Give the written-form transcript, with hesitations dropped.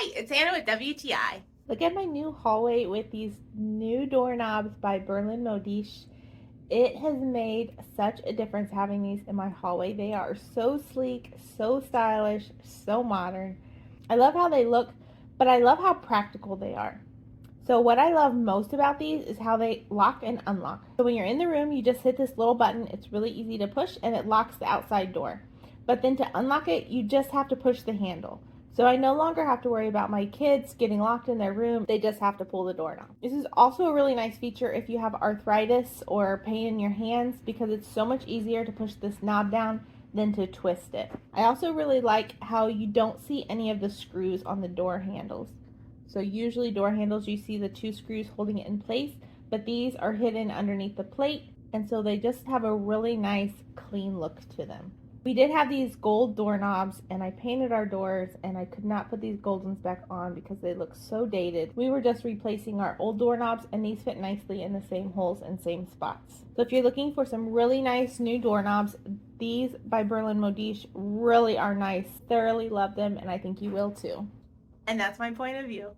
Hi, it's Anna with WTI. Look at my new hallway with these new doorknobs by Modisch. It has made such a difference having these in my hallway. They are so sleek, so stylish, so modern. I love how they look, but I love how practical they are. So what I love most about these is how they lock and unlock. So when you're in the room, you just hit this little button. It's really easy to push and it locks the outside door. But then to unlock it, you just have to push the handle. So I no longer have to worry about my kids getting locked in their room. They just have to pull the doorknob. This is also a really nice feature if you have arthritis or pain in your hands because it's so much easier to push this knob down than to twist it. I also really like how you don't see any of the screws on the door handles. So usually door handles, you see the two screws holding it in place, but these are hidden underneath the plate, and so they just have a really nice clean look to them. We did have these gold doorknobs, and I painted our doors, and I could not put these gold ones back on because they look so dated. We were just replacing our old doorknobs, and these fit nicely in the same holes and same spots. So if you're looking for some really nice new doorknobs, these by Modisch really are nice. Thoroughly love them, and I think you will too. And that's my point of view.